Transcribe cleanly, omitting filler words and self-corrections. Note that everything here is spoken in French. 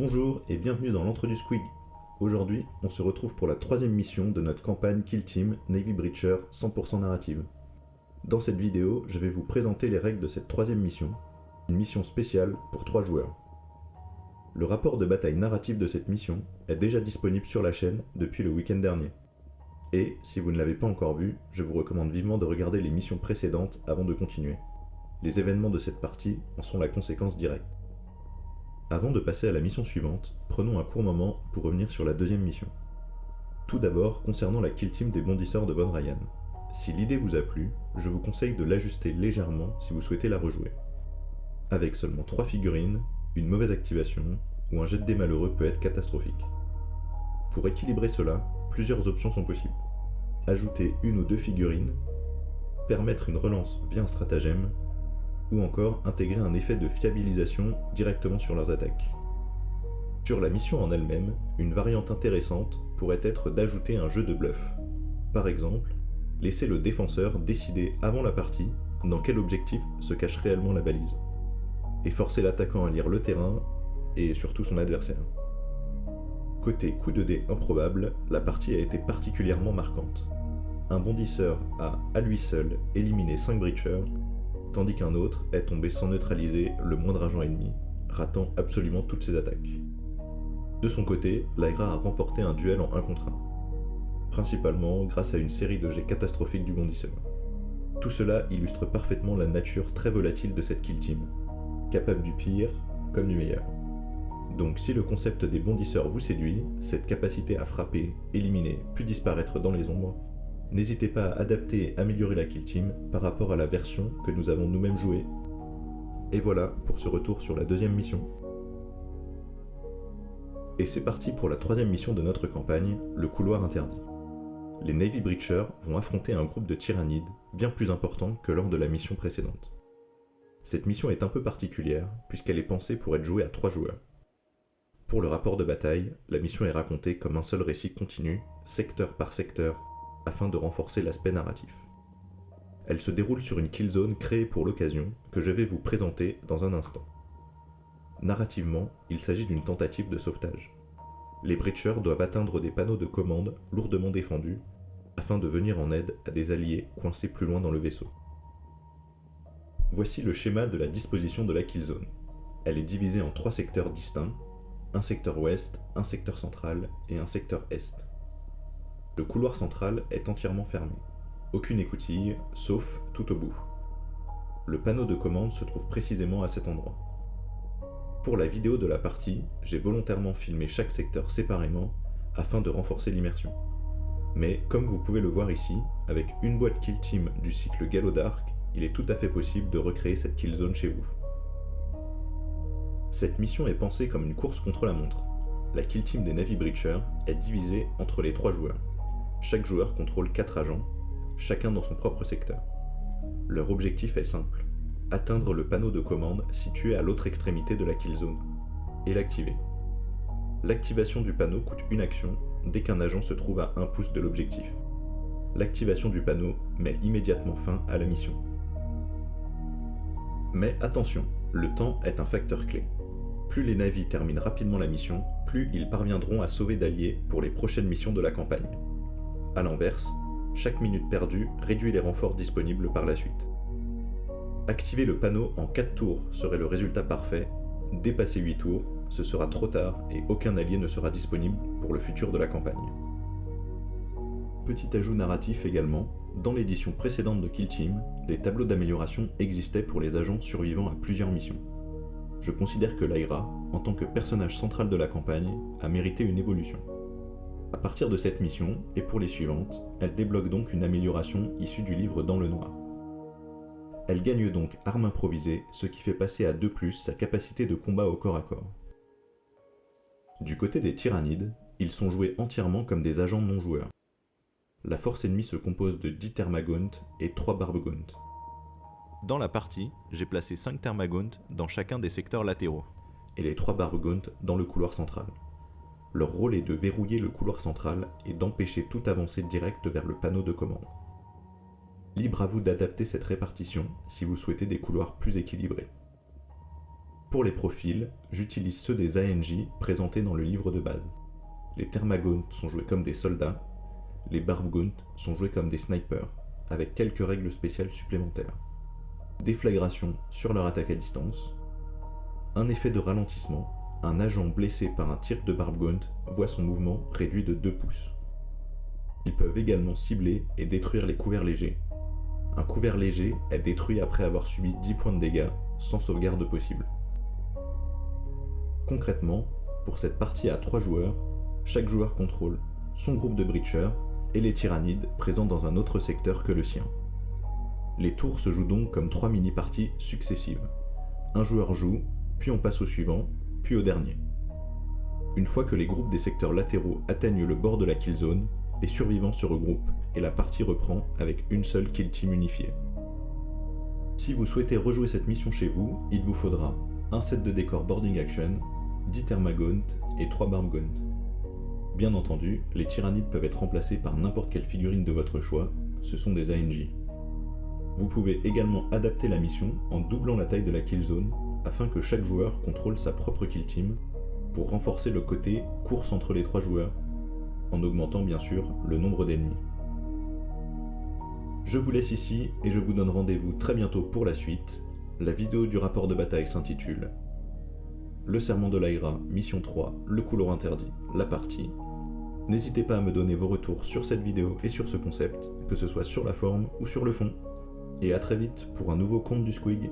Bonjour et bienvenue dans l'Entre du Squig. Aujourd'hui, on se retrouve pour la troisième mission de notre campagne Kill Team Navy Breacher 100% narrative. Dans cette vidéo, je vais vous présenter les règles de cette troisième mission, une mission spéciale pour 3 joueurs. Le rapport de bataille narratif de cette mission est déjà disponible sur la chaîne depuis le week-end dernier. Et, si vous ne l'avez pas encore vu, je vous recommande vivement de regarder les missions précédentes avant de continuer. Les événements de cette partie en sont la conséquence directe. Avant de passer à la mission suivante, prenons un court moment pour revenir sur la deuxième mission. Tout d'abord, concernant la kill team des bondisseurs de Von Ryan. Si l'idée vous a plu, je vous conseille de l'ajuster légèrement si vous souhaitez la rejouer. Avec seulement 3 figurines, une mauvaise activation ou un jet de dés malheureux peut être catastrophique. Pour équilibrer cela, plusieurs options sont possibles. Ajouter 1 ou 2 figurines, permettre une relance via un stratagème, ou encore intégrer un effet de fiabilisation directement sur leurs attaques. Sur la mission en elle-même, une variante intéressante pourrait être d'ajouter un jeu de bluff. Par exemple, laisser le défenseur décider avant la partie dans quel objectif se cache réellement la balise, et forcer l'attaquant à lire le terrain et surtout son adversaire. Côté coup de dés improbable, la partie a été particulièrement marquante. Un bondisseur a, à lui seul, éliminé 5 breachers, tandis qu'un autre est tombé sans neutraliser le moindre agent ennemi, ratant absolument toutes ses attaques. De son côté, l'Agra a remporté un duel en 1 contre 1, principalement grâce à une série de jets catastrophiques du bondisseur. Tout cela illustre parfaitement la nature très volatile de cette kill team, capable du pire comme du meilleur. Donc si le concept des bondisseurs vous séduit, cette capacité à frapper, éliminer, puis disparaître dans les ombres, n'hésitez pas à adapter et améliorer la kill team par rapport à la version que nous avons nous-mêmes jouée. Et voilà pour ce retour sur la deuxième mission. Et c'est parti pour la troisième mission de notre campagne, le couloir interdit. Les Navy Breachers vont affronter un groupe de tyrannides bien plus important que lors de la mission précédente. Cette mission est un peu particulière puisqu'elle est pensée pour être jouée à 3 joueurs. Pour le rapport de bataille, la mission est racontée comme un seul récit continu, secteur par secteur, afin de renforcer l'aspect narratif. Elle se déroule sur une kill zone créée pour l'occasion, que je vais vous présenter dans un instant. Narrativement, il s'agit d'une tentative de sauvetage. Les breachers doivent atteindre des panneaux de commande lourdement défendus, afin de venir en aide à des alliés coincés plus loin dans le vaisseau. Voici le schéma de la disposition de la kill zone. Elle est divisée en 3 secteurs distincts, un secteur ouest, un secteur central et un secteur est. Le couloir central est entièrement fermé. Aucune écoutille, sauf tout au bout. Le panneau de commande se trouve précisément à cet endroit. Pour la vidéo de la partie, j'ai volontairement filmé chaque secteur séparément afin de renforcer l'immersion. Mais comme vous pouvez le voir ici, avec une boîte Kill Team du cycle Gallo Dark, il est tout à fait possible de recréer cette kill zone chez vous. Cette mission est pensée comme une course contre la montre. La kill team des Navy Breachers est divisée entre les 3 joueurs. Chaque joueur contrôle 4 agents, chacun dans son propre secteur. Leur objectif est simple, atteindre le panneau de commande situé à l'autre extrémité de la kill zone, et l'activer. L'activation du panneau coûte une action dès qu'un agent se trouve à 1 pouce de l'objectif. L'activation du panneau met immédiatement fin à la mission. Mais attention, le temps est un facteur clé. Plus les navys terminent rapidement la mission, plus ils parviendront à sauver d'alliés pour les prochaines missions de la campagne. A l'inverse, chaque minute perdue réduit les renforts disponibles par la suite. Activer le panneau en 4 tours serait le résultat parfait. Dépasser 8 tours, ce sera trop tard et aucun allié ne sera disponible pour le futur de la campagne. Petit ajout narratif également, dans l'édition précédente de Kill Team, des tableaux d'amélioration existaient pour les agents survivant à plusieurs missions. Je considère que l'Aira, en tant que personnage central de la campagne, a mérité une évolution. À partir de cette mission, et pour les suivantes, elle débloque donc une amélioration issue du livre Dans le Noir. Elle gagne donc arme improvisée, ce qui fait passer à 2+ sa capacité de combat au corps à corps. Du côté des tyrannides, ils sont joués entièrement comme des agents non joueurs. La force ennemie se compose de 10 Thermagaunt et 3 Barbagaunt. Dans la partie, j'ai placé 5 Thermagaunt dans chacun des secteurs latéraux, et les 3 Barbagaunt dans le couloir central. Leur rôle est de verrouiller le couloir central et d'empêcher toute avancée directe vers le panneau de commande. Libre à vous d'adapter cette répartition si vous souhaitez des couloirs plus équilibrés. Pour les profils, j'utilise ceux des ANJ présentés dans le livre de base. Les Thermagones sont joués comme des soldats, les Barbgaunt sont joués comme des snipers, avec quelques règles spéciales supplémentaires. Déflagration sur leur attaque à distance, un effet de ralentissement, un agent blessé par un tir de Barbgaunt voit son mouvement réduit de 2 pouces. Ils peuvent également cibler et détruire les couverts légers. Un couvert léger est détruit après avoir subi 10 points de dégâts, sans sauvegarde possible. Concrètement, pour cette partie à 3 joueurs, chaque joueur contrôle son groupe de Breachers et les Tyrannides présents dans un autre secteur que le sien. Les tours se jouent donc comme 3 mini-parties successives. Un joueur joue, puis on passe au suivant, puis au dernier. Une fois que les groupes des secteurs latéraux atteignent le bord de la kill zone, les survivants se regroupent et la partie reprend avec une seule kill team unifiée. Si vous souhaitez rejouer cette mission chez vous, il vous faudra un set de décors Boarding Action, 10 Thermagaunt et 3 Barbgaunt. Bien entendu, les Tyrannides peuvent être remplacés par n'importe quelle figurine de votre choix, ce sont des ANJ. Vous pouvez également adapter la mission en doublant la taille de la kill zone afin que chaque joueur contrôle sa propre kill team pour renforcer le côté course entre les 3 joueurs, en augmentant bien sûr le nombre d'ennemis. Je vous laisse ici et je vous donne rendez-vous très bientôt pour la suite. La vidéo du rapport de bataille s'intitule Le serment de l'Aïra, mission 3, le couloir interdit, la partie. N'hésitez pas à me donner vos retours sur cette vidéo et sur ce concept, que ce soit sur la forme ou sur le fond. Et à très vite pour un nouveau Conte du Squig.